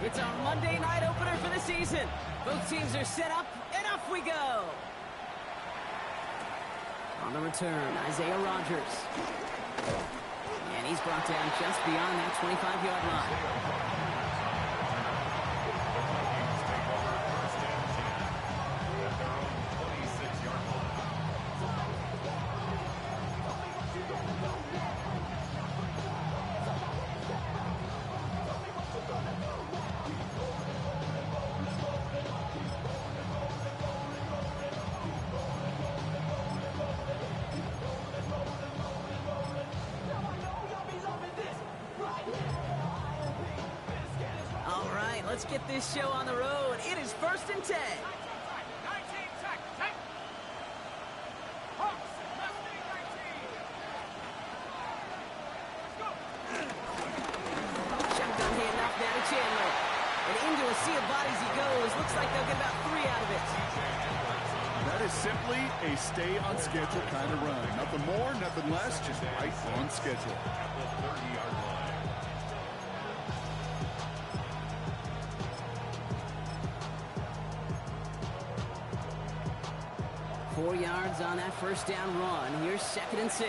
It's our Monday night opener for the season. Both teams are set up, and off we go. On the return, Isaiah Rodgers. And he's brought down just beyond that 25-yard line. Let's get this show on the road. It is 1st and 10. Shotgun handoff down to Chandler. And into a sea of bodies he goes. Looks like they'll get about 3 out of it. That is simply a stay on schedule kind of run. Nothing more, nothing less, just right on schedule. 4 yards on that first down run. Here's 2nd and 6.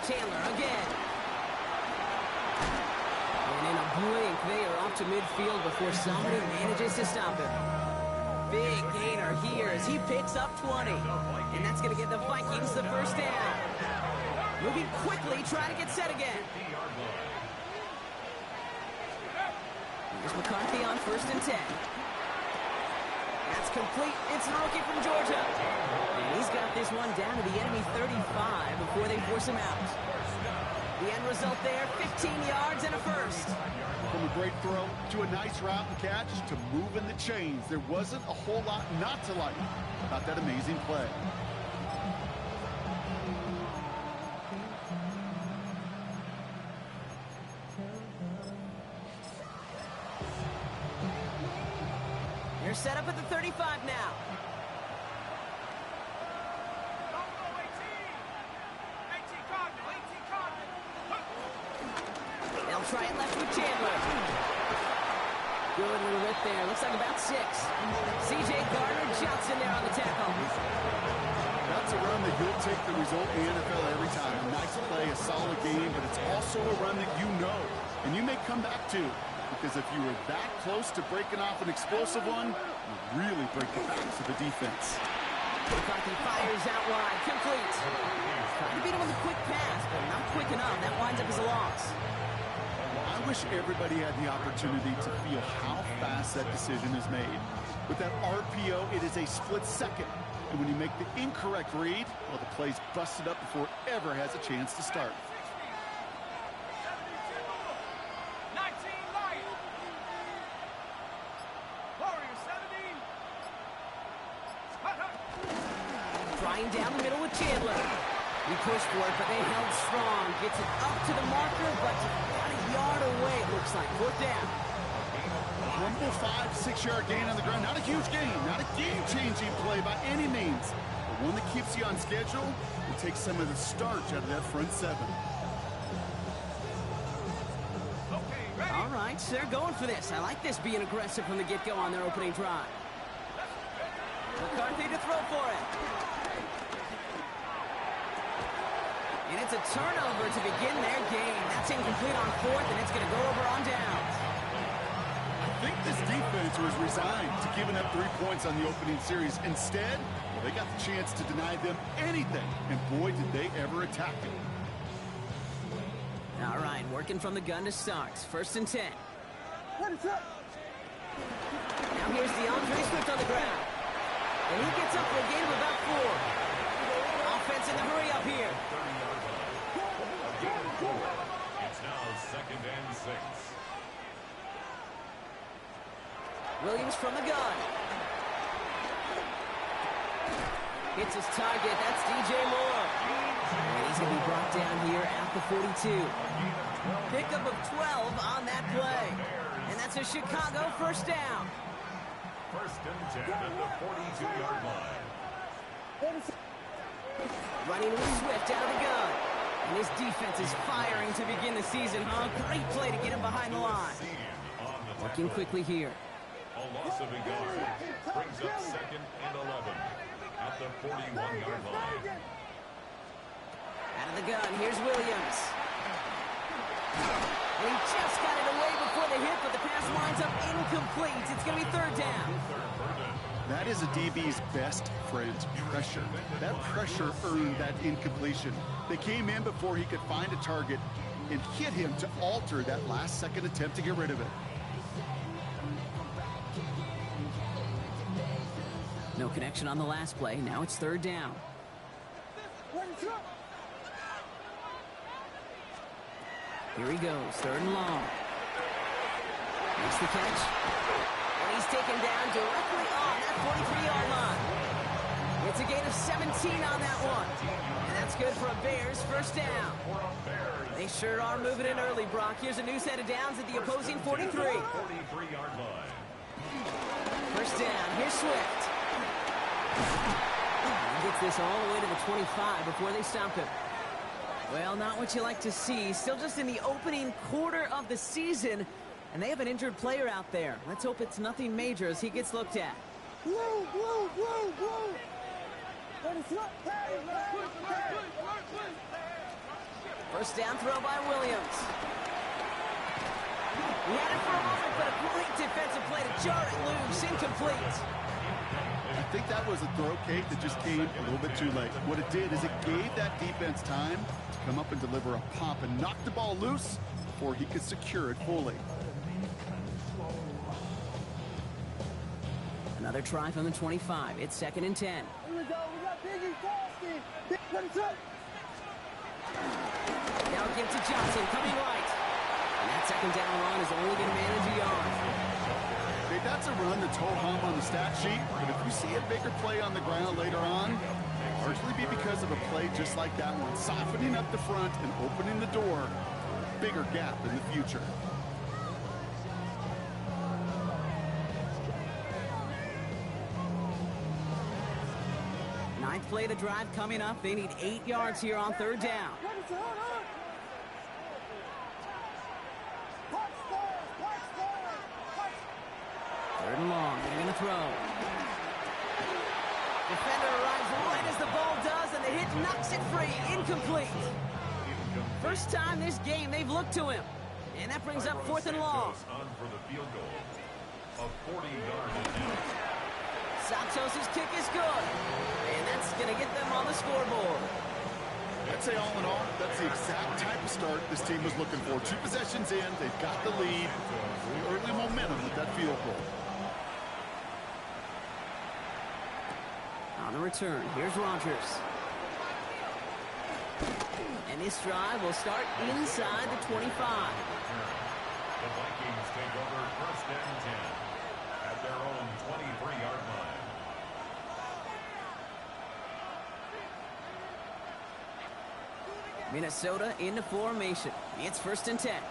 Chandler again. And in a blink, they are off to midfield before somebody manages to stop him. Big gainer here as he picks up 20. And that's going to give the Vikings the first down. Moving quickly, trying to get set again. Here's McCarthy on 1st and 10. That's complete. It's the rookie from Georgia. And he's got this one down to the enemy 35 before they force him out. The end result there, 15 yards and a first. From a great throw to a nice route and catch to moving the chains. There wasn't a whole lot not to like about that amazing play. They're set up at the 35 now. They'll try it left with Chandler. Good little rip there. Looks like about 6. C.J. Gardner-Johnson there on the tackle. That's a run that you'll take the result in the NFL every time. A nice play, a solid game, but it's also a run that you know, and you may come back to. Because if you were that close to breaking off an explosive one, you really break the backs of the defense. McCarthy fires out wide, complete. Trying to beat him with a quick pass, but not quick enough. That winds up as a loss. I wish everybody had the opportunity to feel how fast that decision is made. With that RPO, it is a split second. And when you make the incorrect read, well, the play's busted up before it ever has a chance to start. Down the middle with Chandler. He pushed for it, but they held strong. Gets it up to the marker, but about a yard away, it looks like. 4th down. A humble 5-6-yard gain on the ground. Not a huge gain, not a game-changing play by any means, but one that keeps you on schedule and takes some of the starch out of that front 7. All right, so they're going for this. I like this being aggressive from the get-go on their opening drive. McCarthy to throw for it. And it's a turnover to begin their game. That's incomplete on 4th, and it's going to go over on downs. I think this defense was resigned to giving up 3 points on the opening series. Instead, well, they got the chance to deny them anything, and boy, did they ever attack it. All right, working from the gun to start. 1st and 10. Now here's DeAndre Swift on the ground. And he gets up for a gain of about 4. Offense in the hurry up here. It's now 2nd and 6. Williams from the gun. Hits his target. That's DJ Moore. And he's going to be brought down here at the 42. Pickup of 12 on that play. And that's a Chicago first down. 1st and 10 at the 42-yard line. Running with Swift out of the gun. And this defense is firing to begin the season, huh? Great play to get him behind the line. Working quickly here. A loss of a yard brings up 2nd and 11 at the 41-yard line. Out of the gun, here's Williams. And he just got it away before the hit, but the pass winds up incomplete. It's going to be 3rd down. That is a DB's best friend, pressure. That pressure earned that incompletion. They came in before he could find a target and hit him to alter that last-second attempt to get rid of it. No connection on the last play. Now it's 3rd down. Here he goes, 3rd and long. Makes the catch. And he's taken down directly on that 43-yard line. It's a gain of 17 on that one. And that's good for a Bears 1st down. They sure are moving in early, Brock. Here's a new set of downs at the opposing 43. 43-yard line. 1st down, here's Swift. He gets this all the way to the 25 before they stop him. Well, not what you like to see. Still just in the opening quarter of the season, and they have an injured player out there. Let's hope it's nothing major as he gets looked at. First down throw by Williams. He had it for a moment, but a great defensive play to jar it loose. Incomplete. I think that was a throw, Kate, that just came a little bit too late. What it did is it gave that defense time to come up and deliver a pop and knock the ball loose before he could secure it fully. Another try from the 25. It's 2nd and 10. Here we go. We got Biggie Frosty. Now give to Johnson, coming right. And that 2nd down run is only going to manage a yard. Hey, that's a run that's ho-hum on the stat sheet, but if you see a bigger play on the ground later on, it'll largely be because of a play just like that one, softening up the front and opening the door, bigger gap in the future. Ninth play of the drive coming up. They need 8 yards here on 3rd down. 3rd and long. They're going to throw. Defender arrives right as the ball does, and the hit knocks it free. Incomplete. First time this game they've looked to him. And that brings up 4th and long. On for the field goal. A 40-yard attempt. Santos' kick is good. And that's going to get them on the scoreboard. I'd say all in all, that's the exact type of start this team was looking for. 2 possessions in, they've got the lead. Early momentum with that field goal. On the return, here's Rodgers. And this drive will start inside the 25. The Vikings take over 1st and 10 at their own 23-yard line. Minnesota into formation. It's 1st and 10.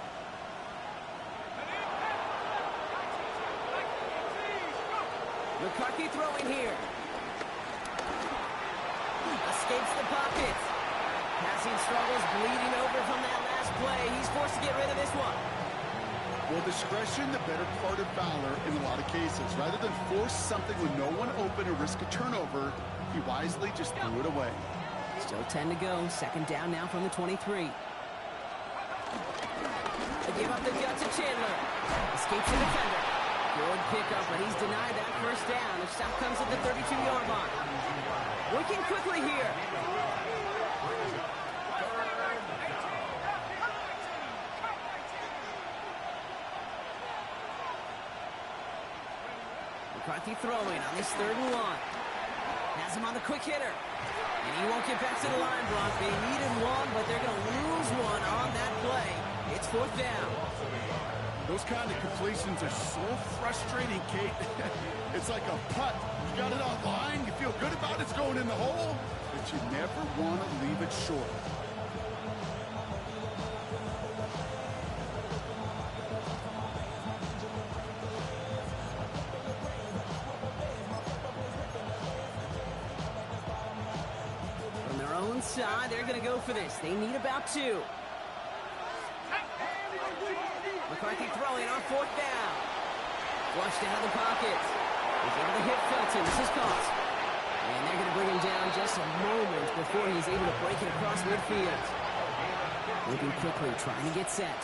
McCarthy throwing here. Escapes the pocket. Passing struggles, bleeding over from that last play. He's forced to get rid of this one. Well, discretion, the better part of valor in a lot of cases. Rather than force something with no one open or risk a turnover, he wisely just threw it away. Still 10 to go. 2nd down now from the 23. They give up the gut to Chandler. Escapes the defender. Good pickup, but he's denied that 1st down. The stop comes at the 32-yard line. Working quickly here. McCarthy throwing on this 3rd and 1. Has him on the quick hitter. And he won't get back to the line, Brock. They needed one, but they're going to lose one on that play. It's 4th down. Those kind of completions are so frustrating, Kate. It's like a putt. You got it on line, you feel good about it's going in the hole, but you never want to leave it short. side. They're going to go for this. They need about 2. McCarthy throwing on 4th down. Flushed out of the pocket. He's able to hit Felton. This is caught. And they're going to bring him down just a moment before he's able to break it across midfield. Moving quickly, trying to get set.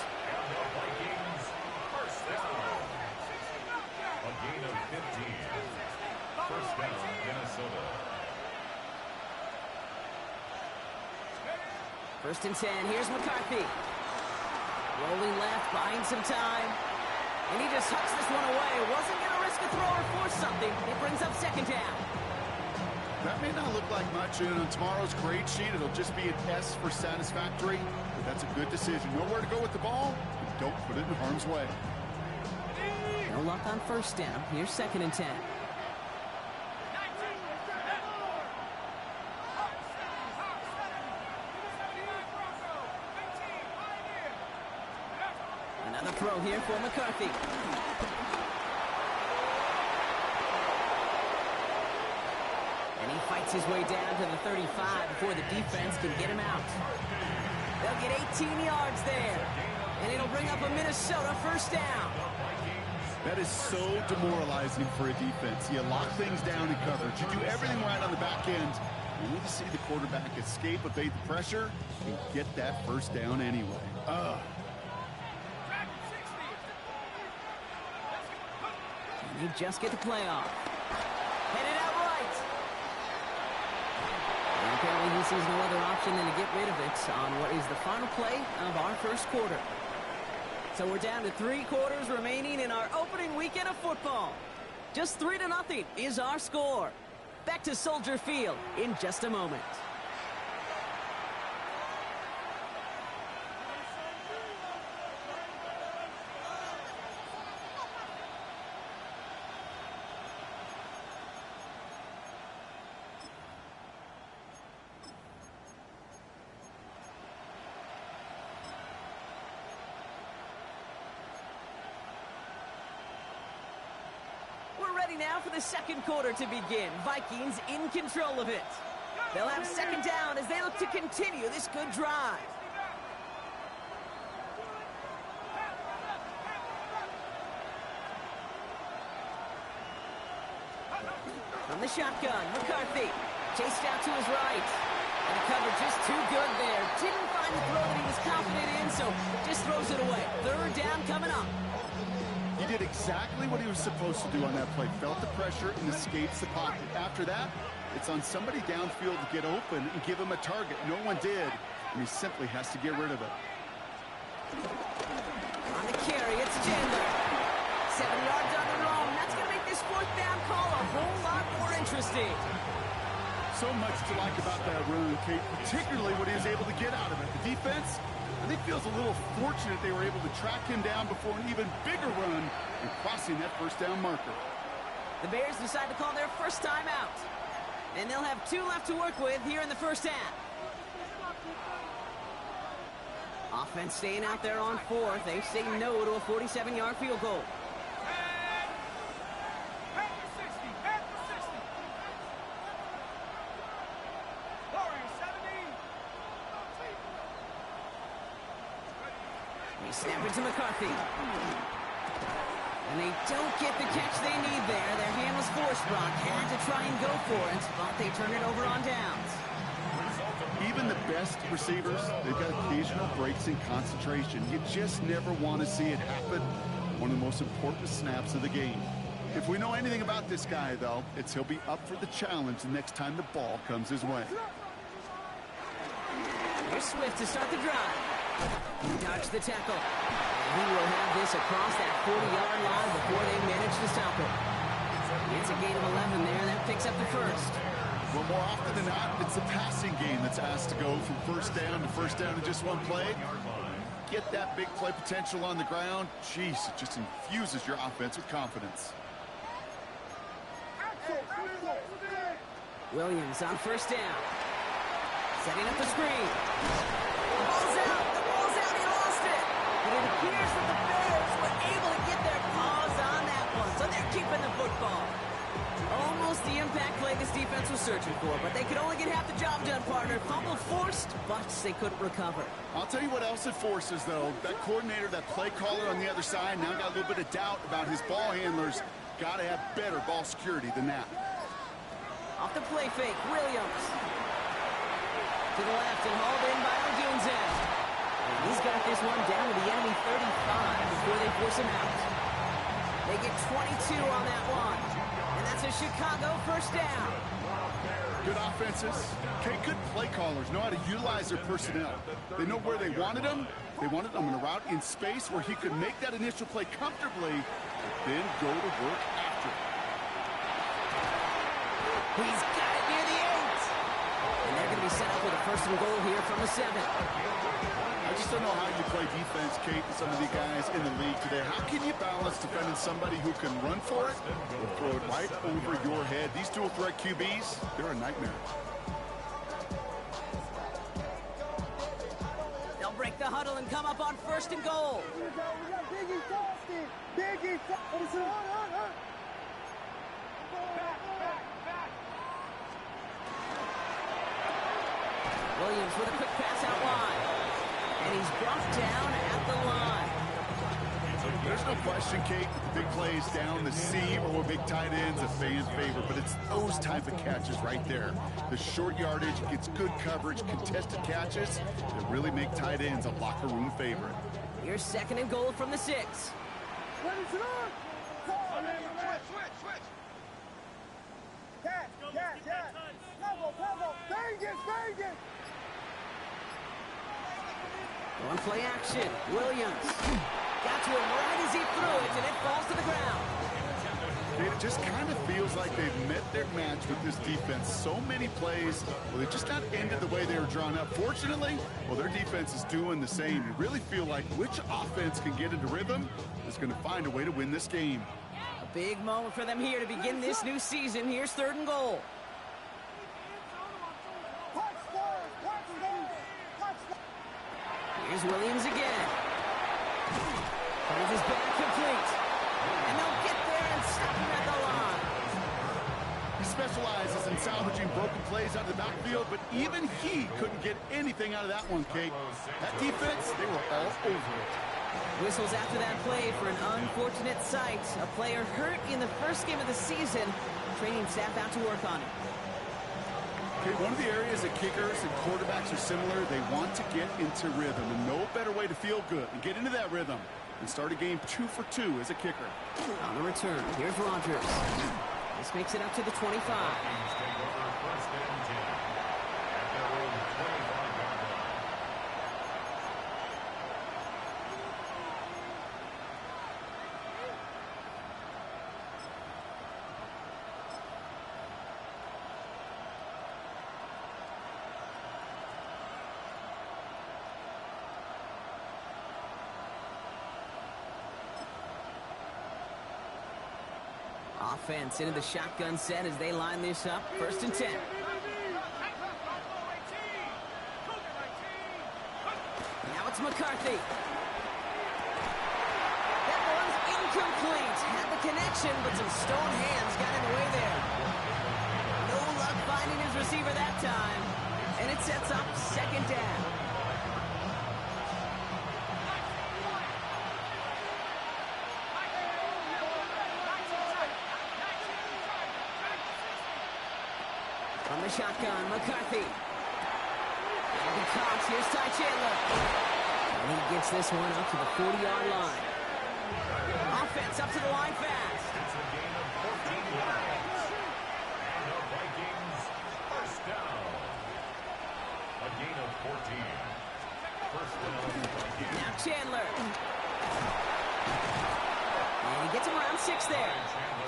Vikings, first down. A gain of 15. First down, Minnesota. 1st and 10. Here's McCarthy. Rolling left, buying some time. And he just hucks this one away. Wasn't going to risk a throw or force something. It brings up 2nd down. That may not look like much, and on tomorrow's grade sheet, it'll just be an S for satisfactory, but that's a good decision. Nowhere to go with the ball, and don't put it in harm's way. No luck on 1st down. Here's 2nd and 10. Another throw here for McCarthy. And he fights his way down to the 35 before the defense can get him out. They'll get 18 yards there. And it'll bring up a Minnesota 1st down. That is so demoralizing for a defense. You lock things down in coverage. You do everything right on the back end. You need to see the quarterback escape, evade the pressure, and get that 1st down anyway. And they just get the playoff. Headed out right. And apparently he sees no other option than to get rid of it on what is the final play of our 1st quarter. So we're down to 3 quarters remaining in our opening weekend of football. Just 3-0 is our score. Back to Soldier Field in just a moment. Now for the 2nd quarter to begin. Vikings in control of it. They'll have 2nd down as they look to continue this good drive. From the shotgun, McCarthy chased out to his right. And the cover just too good there. Didn't find the throw that he was confident in, so just throws it away. 3rd down coming up. He did exactly what he was supposed to do on that play. Felt the pressure and escapes the pocket. After that, it's on somebody downfield to get open and give him a target. No one did, and he simply has to get rid of it. On the carry, it's Chandler. 7 yards on the roam. That's going to make this 4th down call a whole lot more interesting. So much to like about that run, Kate, particularly what he was able to get out of it. The defense, I think, feels a little fortunate they were able to track him down before an even bigger run and crossing that 1st down marker. The Bears decide to call their 1st time out. And they'll have 2 left to work with here in the 1st half. Offense staying out there on 4th. They say no to a 47-yard field goal. Snap it to McCarthy. And they don't get the catch they need there. Their hand was forced. Brock had to try and go for it, but they turn it over on downs. Even the best receivers, they've got occasional breaks in concentration. You just never want to see it happen. One of the most important snaps of the game. If we know anything about this guy, though, it's he'll be up for the challenge the next time the ball comes his way. Here's Swift to start the drive. Dodge the tackle. He will have this across that 40-yard line before they manage to stop it. It's a gain of 11 there. That picks up the 1st. Well, more often than not, it's the passing game that's asked to go from 1st down to 1st down in just one play. Get that big play potential on the ground. Jeez, it just infuses your offense with confidence. Williams on 1st down. Setting up the screen. The ball's out. The ball's out. He lost it. But it appears that the Bears were able to get their paws on that one. So they're keeping the football. Almost the impact play this defense was searching for, but they could only get half the job done, partner. Fumble forced, but they couldn't recover. I'll tell you what else it forces, though. That coordinator, that play caller on the other side, now got a little bit of doubt about his ball handlers. Got to have better ball security than that. Off the play fake, Williams. To the left and hauled in by Odunze. And he's got this one down to the enemy 35 before they force him out. They get 22 on that one. And that's a Chicago first down. Good offenses. Okay, good play callers know how to utilize their personnel. They know where they wanted them. They wanted them in a route in space where he could make that initial play comfortably, then go to work after it. He's got it near the 8. And they're going to be set up with a first and goal here from the 7. I just don't know how you play defense, Kate, with some of the guys in the league today. How can you balance defending somebody who can run for it or throw it right over your head? These dual threat QBs, they're a nightmare. They'll break the huddle and come up on first and goal. We got Biggie Frosty. Biggie Frosty. Williams with a quick pass out wide. And he's brought down at the line. There's no question, Kate, big plays down the seam or big tight ends a fan favorite, but it's those type of catches right there. The short yardage gets good coverage, contested catches that really make tight ends a locker room favorite. Here's second and goal from the 6. Ready to run. Switch. Catch. Pebble. Bang it. On play action, Williams. Got to him right as he threw it, and it falls to the ground. It just kind of feels like they've met their match with this defense. So many plays, well, they just not ended the way they were drawn up. Fortunately, well, their defense is doing the same. You really feel like which offense can get into rhythm is going to find a way to win this game. A big moment for them here to begin this new season. Here's third and goal. Here's Williams again. Finds his back complete. And they'll get there and stop him at the line. He specializes in salvaging broken plays out of the backfield, but even he couldn't get anything out of that one, Kate. That defense, they were all over it. Whistles after that play for an unfortunate sight. A player hurt in the first game of the season. Training staff out to work on it. Okay, one of the areas that kickers and quarterbacks are similar, they want to get into rhythm, and no better way to feel good and get into that rhythm and start a game 2 for 2 as a kicker. On the return, here's Rodgers. This makes it up to the 25. Offense into the shotgun set as they line this up. First and 10. Now it's McCarthy. That one's incomplete. Had the connection, but some stone hands got in the way there. No luck finding his receiver that time. And it sets up second down. From the shotgun, McCarthy. And he caught. Here's Ty Chandler. And he gets this one up to the 40-yard line. Offense up to the line fast. It's a gain of 14 yards. And the Vikings first down. A gain of 14. First down, Vikings. Now Chandler. And he gets him around 6 there.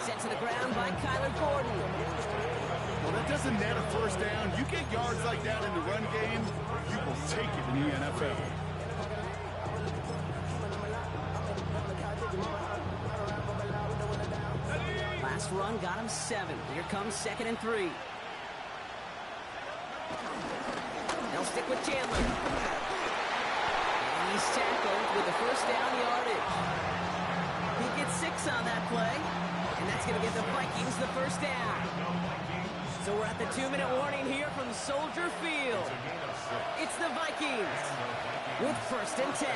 Sent to the ground by Kyler Gordon. Well, that doesn't net a first down. You get yards like that in the run game, you will take it in the NFL. Last run got him 7. Here comes 2nd and 3. They'll stick with Chandler. And he's tackled with the first down yardage. He gets 6 on that play. And that's going to give the Vikings the first down. So we're at the 2-minute warning here from Soldier Field. It's the Vikings with first and 10.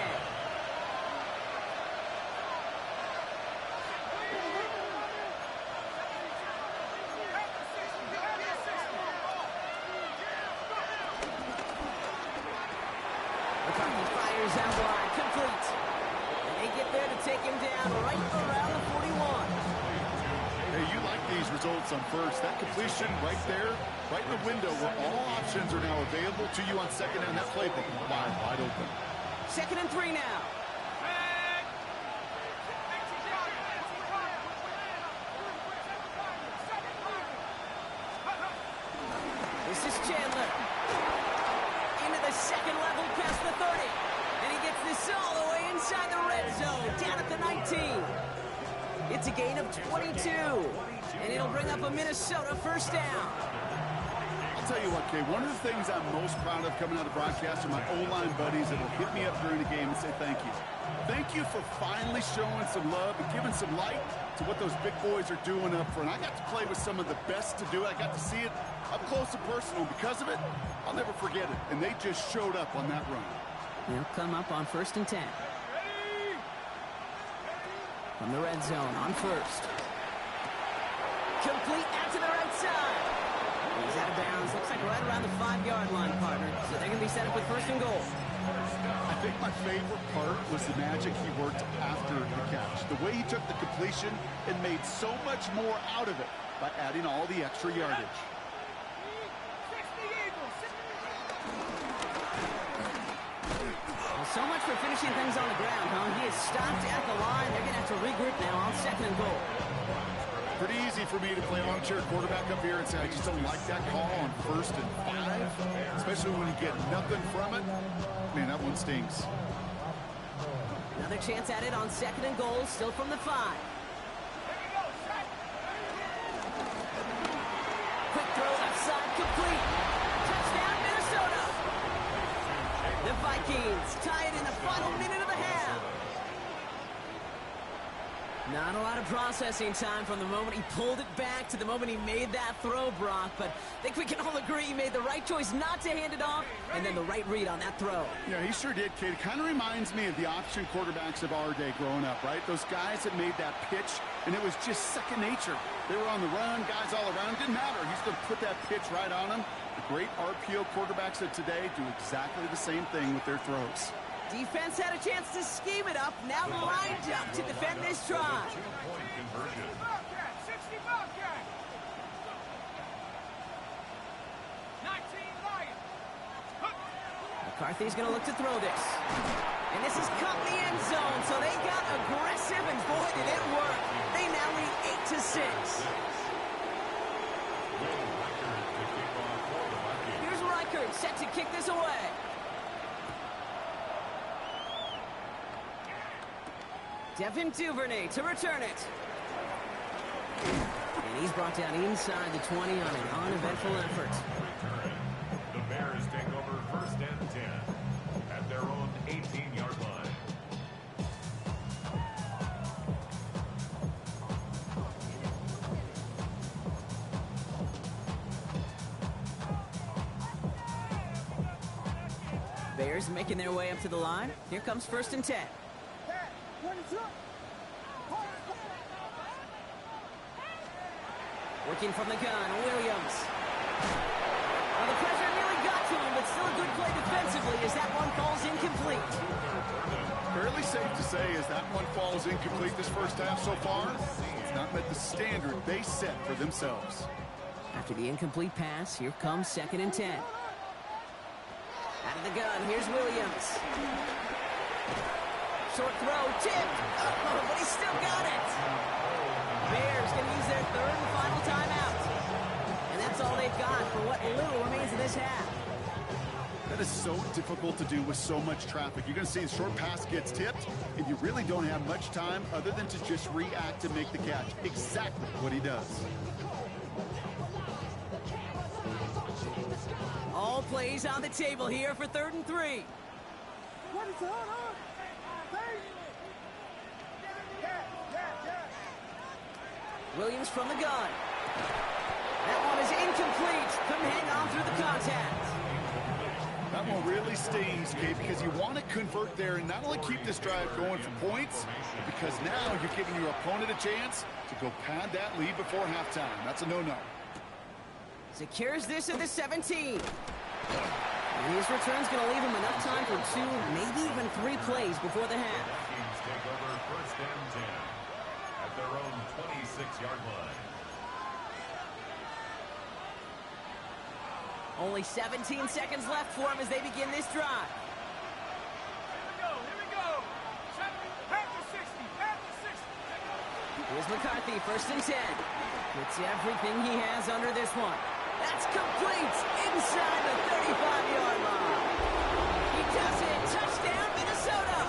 McCarthy fires out wide, complete. And they get there to take him down right around the 41. Hey, you like these results on first. That completion right there, right in the window where all options are now available to you on second down. That playbook wide open. 2nd and 3 now. This is Chandler. Into the second level past the 30. And he gets this all the way inside the red zone, down at the 19. It's a gain of 22. And it'll bring up a Minnesota first down. I'll tell you what, Kay, one of the things I'm most proud of coming out of broadcast are my O-line buddies that will hit me up during the game and say thank you. Thank you for finally showing some love and giving some light to what those big boys are doing up front. I got to play with some of the best to do it. I got to see it up close and personal. Because of it, I'll never forget it. And they just showed up on that run. They'll come up on 1st and 10. From the red zone on first. Complete out to the right side. He's out of bounds. Looks like right around the 5-yard line, partner. So they're going to be set up with 1st and goal. I think my favorite part was the magic he worked after the catch. The way he took the completion and made so much more out of it by adding all the extra yardage. Well, so much for finishing things on the ground, huh? He is stopped at the line. They're going to have to regroup now on 2nd and goal. Pretty easy for me to play armchair quarterback up here and say I just don't like that call on 1st and 5, especially when you get nothing from it. Man, that one stings. Another chance at it on 2nd and goal, still from the 5. Quick throw left side, complete. Touchdown, Minnesota. The Vikings tie it in the final minute of the half. Not a lot of processing time from the moment he pulled it back to the moment he made that throw, Brock. But I think we can all agree he made the right choice not to hand it off, and then the right read on that throw. Yeah, he sure did, kid. Kind of reminds me of the option quarterbacks of our day growing up, right? Those guys that made that pitch, and it was just second nature. They were on the run, guys all around. Didn't matter. He's going to put that pitch right on them. The great RPO quarterbacks of today do exactly the same thing with their throws. Defense had a chance to scheme it up. Now lined up to defend this try. Two-point conversion. McCarthy's going to look to throw this. And this is caught in the end zone, so they got aggressive, and boy, did it work. They now lead 8-6. Here's Reichert set to kick this away. Devin Duvernay to return it. And he's brought down inside the 20 on an uneventful effort. The Bears take over 1st and 10 at their own 18-yard line. Bears making their way up to the line. Here comes 1st and 10. Working from the gun, Williams. Well, the pressure nearly got to him, but still a good play defensively as that one falls incomplete. Fairly safe to say as that one falls incomplete this first half so far, it's not met the standard they set for themselves. After the incomplete pass, here comes 2nd and 10. Out of the gun, here's Williams. Short throw, tipped. Oh, but he still got it. Bears going to use their 3rd and final timeout. And that's all they've got for what little remains of this half. That is so difficult to do with so much traffic. You're going to see the short pass gets tipped, and you really don't have much time other than to just react and make the catch. Exactly what he does. All plays on the table here for 3rd and 3. Williams from the gun. That one is incomplete. Couldn't hang on through the contact. That one really stings, Gabe, because you want to convert there and not only keep this drive going for points, because now you're giving your opponent a chance to go pad that lead before halftime. That's a no-no. Secures this at the 17. And his return's going to leave him enough time for 2, maybe even 3 plays before the half. Vikings take over first and 10 at their own 26-yard line. Only 17 seconds left for him as they begin this drive. Here we go. Back to 60. Here's McCarthy, first and 10. Puts everything he has under this one. That's complete inside the 35-yard line. He does it. Touchdown, Minnesota.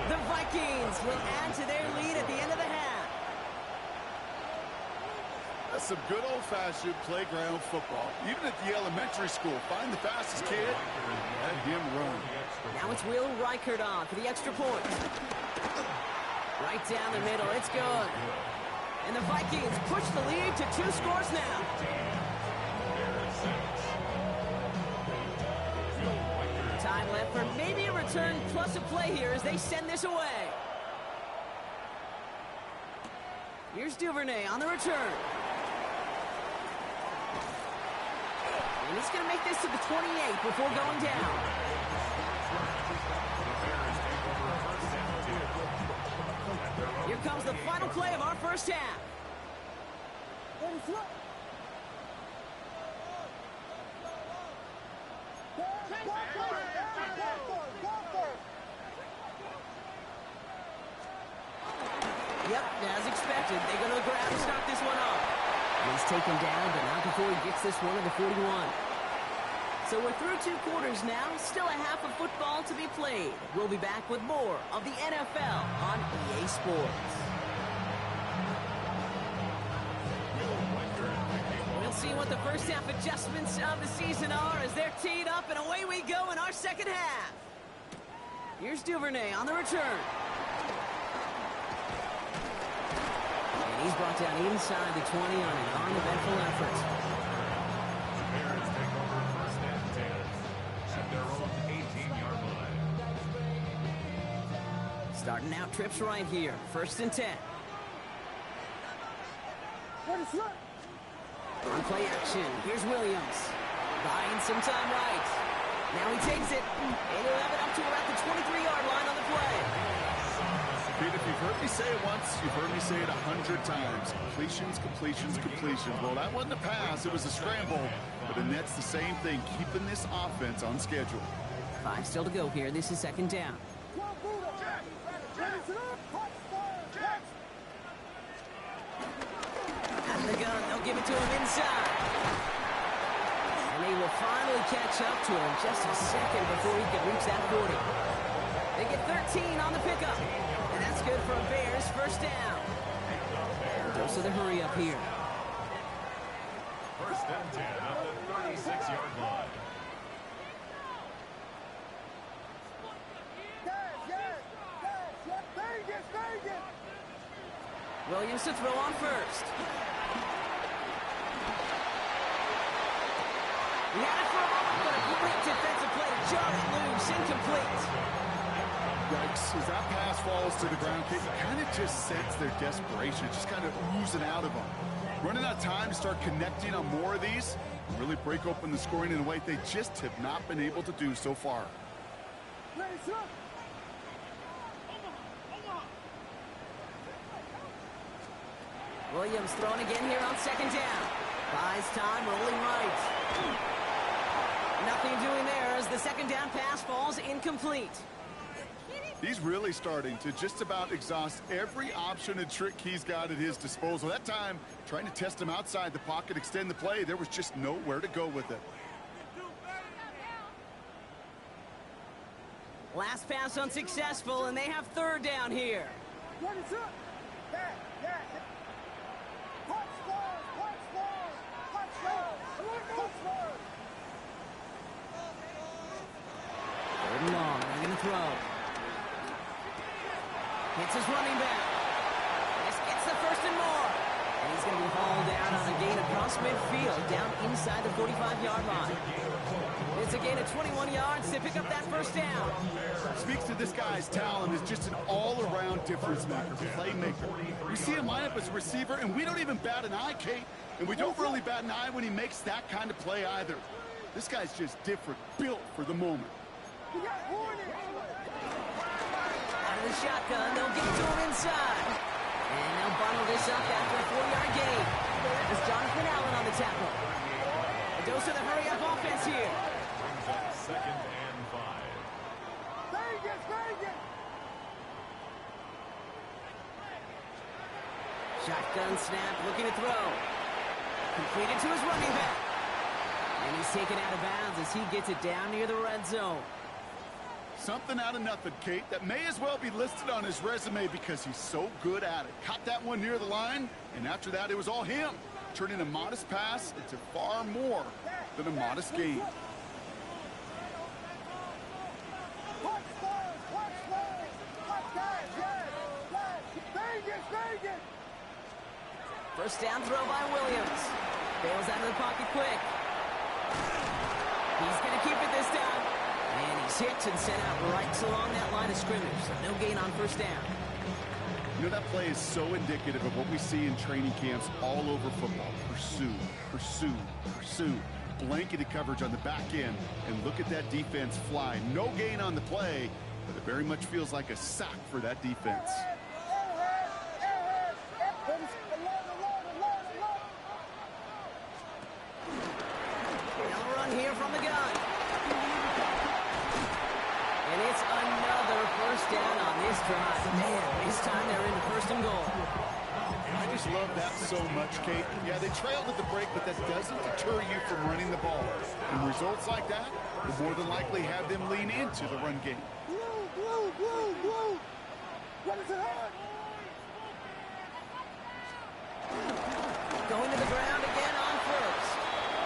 The Vikings will add to their lead at the end of the half. That's some good old-fashioned playground football. Even at the elementary school, find the fastest kid and let him run. Now it's Will Reichert on for the extra point. Right down the middle. It's good. And the Vikings push the lead to 2 scores now. Time left for maybe a return plus a play here as they send this away. Here's Duvernay on the return. And he's going to make this to the 28 before going down. Here comes the final play of our first half. Yep, as expected, they go to the ground to start this one off. He's taken down, but not before he gets this one to the 41. So we're through 2 quarters now, still a half of football to be played. We'll be back with more of the NFL on EA Sports. We'll see what the first half adjustments of the season are as they're teed up, and away we go in our second half. Here's Duvernay on the return. And he's brought down inside the 20 on an uneventful effort. Bears take over first and 10 at their own 18-yard line. Starting out trips right here. First and 10. On play action. Here's Williams. Buying some time right. Now he takes it. And he'll have it up to around the 23-yard line on the play. Pete, if you've heard me say it once, you've heard me say it 100 times. Completions. Well, that wasn't a pass. It was a scramble. But the Nets, the same thing, keeping this offense on schedule. 5 still to go here. This is second down. Out of the gun. They'll give it to him inside. And they will finally catch up to him just a second before he can reach that 40. They get 13 on the pickup. And that's good for a Bears first down. Dose of the hurry up here. First and 10 at the 36-yard line. Williams to throw on first. He had it for a moment, but a great defensive play to jar it loose. Incomplete. Yikes, as that pass falls to the ground, Kate, you kind of just sense their desperation. It's just kind of oozing out of them. Running out of time to start connecting on more of these and really break open the scoring in a way they just have not been able to do so far. Williams throwing again here on second down. Buys time, rolling right. Nothing doing there as the second down pass falls incomplete. He's really starting to just about exhaust every option and trick he's got at his disposal. That time, trying to test him outside the pocket, extend the play, there was just nowhere to go with it. Last pass unsuccessful, and they have third down here. Third and long, they're going to throw. Hits his running back. This gets the first and more. he's going to be hauled down on a gain across midfield, down inside the 45-yard line. It's a gain of 21 yards to pick up that first down. Speaks to this guy's talent as just an all-around difference maker, playmaker. We see him line up as a receiver, and we don't even bat an eye, Kate. And we don't really bat an eye when he makes that kind of play either. This guy's just different, built for the moment. We got Hornet. Out of the shotgun, they'll get to him inside. And they'll bundle this up after a 4-yard gain. There's Jonathan Allen on the tackle. A dose of the hurry-up offense here. Brings up 2nd and 5. Vegas, Vegas. Shotgun snap, looking to throw. Completed to his running back. And he's taken out of bounds as he gets it down near the red zone. Something out of nothing, Kate, that may as well be listed on his resume because he's so good at it. Caught that one near the line, and after that, it was all him. Turning a modest pass into far more than a modest gain. Watch that, yes. Vegas, Vegas. First down throw by Williams. Bails out of the pocket quick. He's going to keep it this time. And he's hit and sent out right along that line of scrimmage. So no gain on first down. You know, that play is so indicative of what we see in training camps all over football. Pursue, pursue, pursue. Blanketed coverage on the back end. And look at that defense fly. No gain on the play, but it very much feels like a sack for that defense. They'll run here from the gun. And it's another first down on this drive. Man, this time they're into 1st and goal. I just love that so much, Kate. Yeah, they trailed at the break, but that doesn't deter you from running the ball. And results like that will more than likely have them lean into the run game. Blue. What is it on? Going to the ground again on first.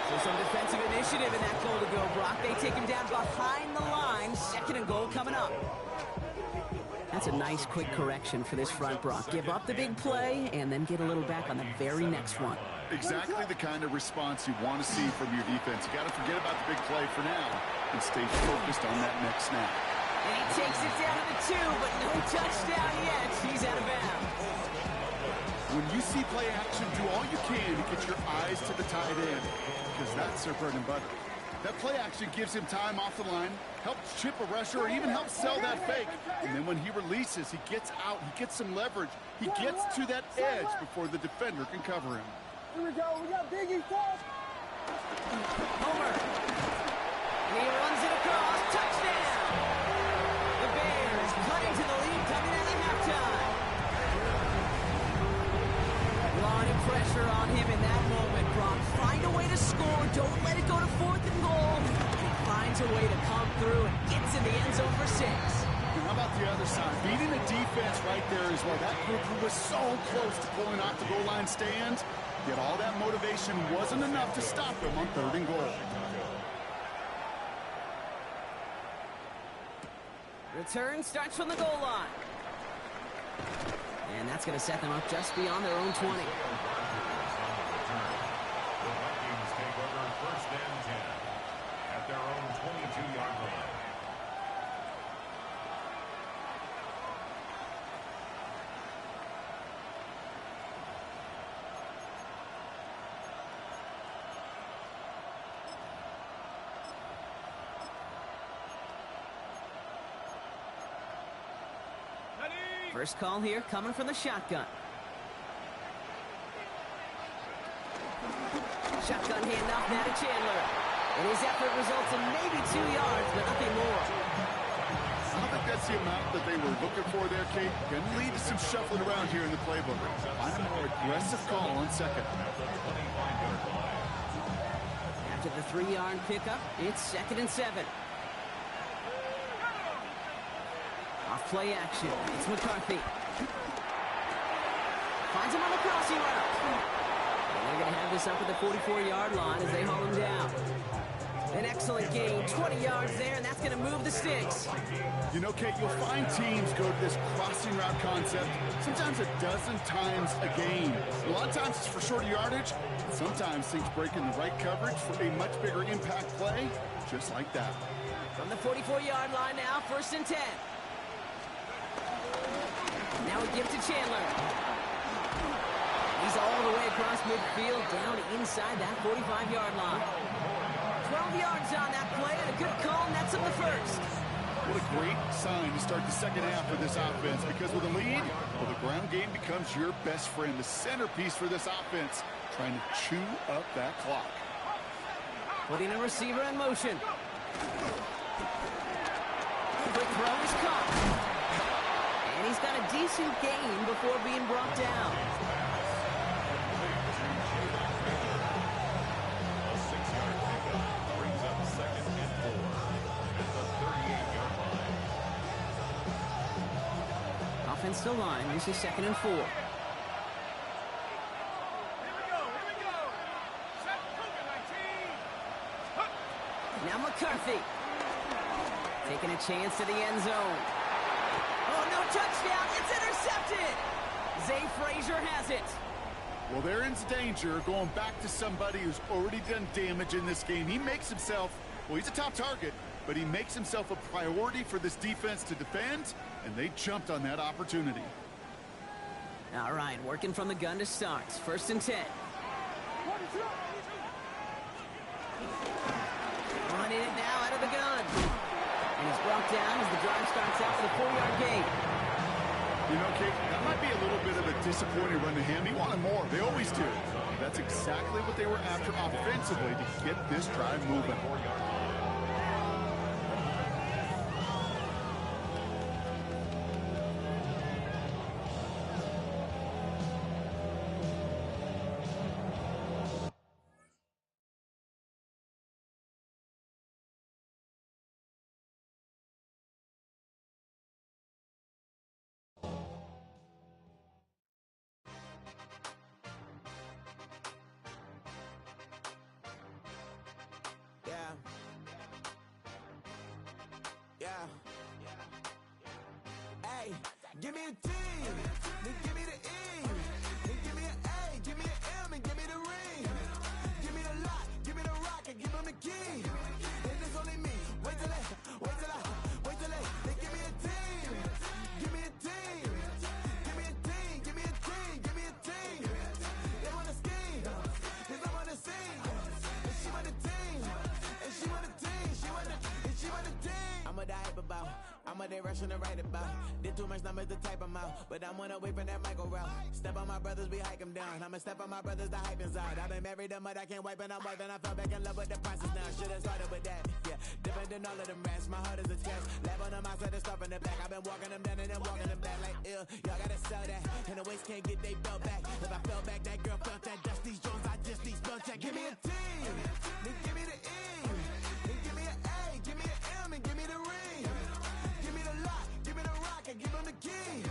So some defensive initiative in that goal to go, Brock. They take him down behind the line. 2nd and goal coming up. That's a nice quick correction for this front, Brock. Give up the big play and then get a little back on the very next one. Exactly the kind of response you want to see from your defense. You got to forget about the big play for now and stay focused on that next snap. And he takes it down to the 2, but no touchdown yet. He's out of bounds. When you see play action, do all you can to get your eyes to the tight end, because that's their bread and butter. That play action gives him time off the line, helps chip a rusher, or even helps sell that fake. And then when he releases, he gets out, he gets some leverage. He gets to that edge before the defender can cover him. Here we go. We got Biggie first. Homer. And he runs it across. Touchdown. The Bears cutting to the lead coming out of halftime. A lot of pressure on him in that moment, Brock. Find a way to score. Don't let it go to 4th and goal. And he finds a way to come through and gets in the end zone for 6. How about the other side? Beating the defense right there as well. That group who was so close to pulling off the goal line stand, yet all that motivation wasn't enough to stop them on 3rd and goal. Return starts from the goal line. And that's going to set them up just beyond their own 20. The Vikings take over 1st and 10 at their own 22-yard line. First call here coming from the shotgun. Shotgun handoff now to Chandler. And his effort results in maybe 2 yards, but nothing more. I don't think that's the amount that they were looking for there, Kate. Going to lead to some shuffling around here in the playbook. Find a more aggressive call on 2nd. After the 3-yard pickup, it's 2nd and 7. Off play action. It's McCarthy. Finds him on the crossing route. And they're going to have this up at the 44-yard line as they haul him down. An excellent gain, 20 yards there, and that's going to move the sticks. You know, Kate, you'll find teams go to this crossing route concept sometimes a dozen times a game. A lot of times it's for shorter yardage. Sometimes things break in the right coverage for a much bigger impact play, just like that. From the 44-yard line now, 1st and 10. Now we give to Chandler. He's all the way across midfield, down inside that 45-yard line. 12 yards on that play, and a good call nets him the first. What a great sign to start the second half for this offense, because with a lead, well, the ground game becomes your best friend, the centerpiece for this offense, trying to chew up that clock. Putting a receiver in motion. Quick throw is caught. And he's got a decent gain before being brought down. A 6-yard pickup brings up 2nd and 4 at the 38-yard line. Offensive line, this is 2nd and 4. Here we go. Set, Cougar 19. Now McCarthy. Taking a chance to the end zone. Oh, no touchdown. It's intercepted. Zay Frazier has it. Well, there ends danger going back to somebody who's already done damage in this game. He makes himself, well, he's a top target, but he makes himself a priority for this defense to defend, and they jumped on that opportunity. All right, working from the gun to start. 1st and 10. Running it now out of the gun. And he's brought down as the drive starts out with a 4-yard gain. You know, Kate, that might be a little bit of a disappointing run to him. He wanted more. They always do. That's exactly what they were after offensively to get this drive moving. Hey, give me a T, then give me the E, then give me an A, give me an M, and give me the ring. Give me the lock, give me the rock, and give him the key. And it's only me. Wait till they give me a team. Give me a team. Give me a team. Give me a team. Give me a team. They wanna scheme, 'cause I wanna sing. And she want a team. And she want a team. She want a team. I'm a die about. I'm a direction to write about. Did too much numbers to type them out. But I'm one away from that Michael route. Step on my brothers, we hike them down. I'ma step on my brothers, the hype inside. I've been married to mud, I can't wipe it out more than I fell back in love with the process now. Should've started with that, yeah. Different than all of them rats. My heart is a test. Lab on them outside and stuff in the back. I've been walking them down and then walking them back like ill. Y'all gotta sell that. And the waist can't get they belt back. If I fell back, that girl felt that. Dust these Jones, I just need spell check. Give me a T, then give me the E, then give me an A, give me an M, and give me the ring. Give me the lock, give me the rock, and give them the key.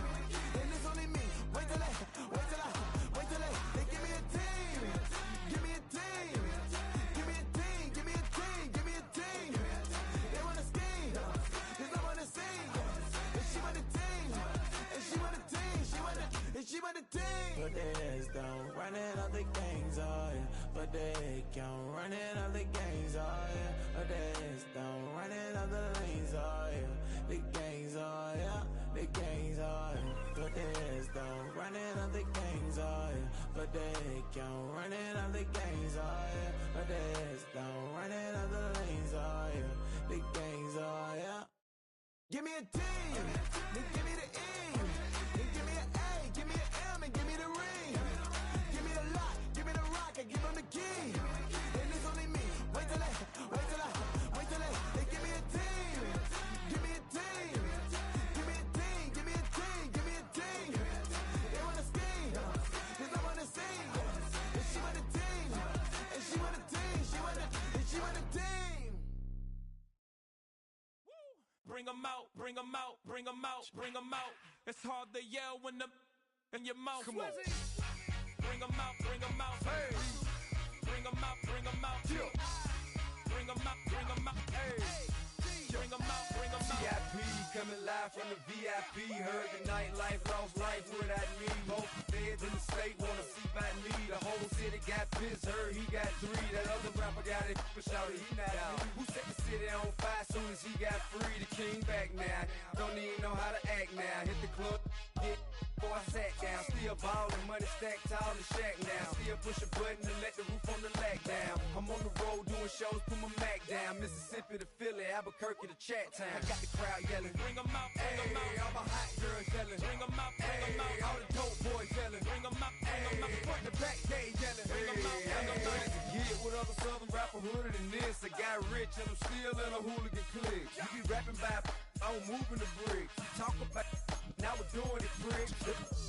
And it's only me. Wait till they give me a team. Give me a team. Give me a team. Give me a team. Give me a team. They wanna scheme, 'cause I wanna sing. And she want a team. And she want a team. She want a team. Put their heads down, running all the gangs, oh yeah. Put their head down, running all the gangs, oh yeah. Put their heads down, running all the lanes, oh yeah. The gangs, oh yeah. The gangs, oh yeah. Put their heads down, running all the gangs, oh yeah. Put their head down, running all the gangs, oh yeah. Put their heads down, running all the lanes, oh yeah. The gangs, oh yeah. Give me a team, then give me the E, then give me an A, give me an M, and give me the ring. Give me the lock, give me the rock, and give them the key. And it's only me. Wait till they give me a team. Give me a team. Give me a team. Give me a team. Give me a team. They wanna scheme, 'cause I wanna sing. And she want a team. And she want a team. She want a team. Bring 'em out, bring 'em out, bring 'em out, bring 'em out. It's hard to yell when the in your mouth. Come on. Bring 'em out, bring 'em out. Hey. Bring 'em out, bring 'em out. Yeah. Bring bring 'em out, bring 'em out, hey. Bring 'em out, bring 'em out. VIP coming live from the VIP. Heard the nightlife, lost life without me. Both feds in the state wanna see by me. The whole city got pissed, heard he got 3. That other rapper got it, but shouted he not out. Who set the city on fire soon as he got free? The king back now, don't even know how to act now. Hit the club, get before I sat down. Still ballin', money stacked tall in the shack now. Still push a button and let the roof on the lack down. I'm on the road doing shows, put my Mac down. Mississippi to Philly, Albuquerque to Chat Town. I got the crowd yelling, Bring 'em out, bring 'em out. hey, all my hot girls yelling, Bring 'em out, bring 'em hey, out. all the dope boys yelling, Bring 'em out, bring 'em out. hey, front to back gate yelling, Bring 'em out, bring 'em out. hey, to get with other southern rapper hooded than this. I got rich and I'm still in a hooligan clique. You be rapping by, I'm moving the bricks. You talk about, now we're doing it, prick.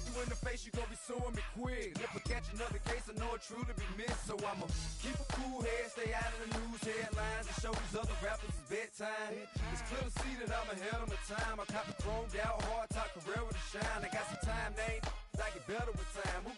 You in the face, you gon' be suing me quick. If I catch another case, I know it truly be missed. So I'ma keep a cool head, stay out of the news headlines, and show these other rappers it's bedtime. It's clear to see that I'm ahead of my time. I caught the chromed out, hard top career with a shine. I got some time, they ain't, I get better with time. Who got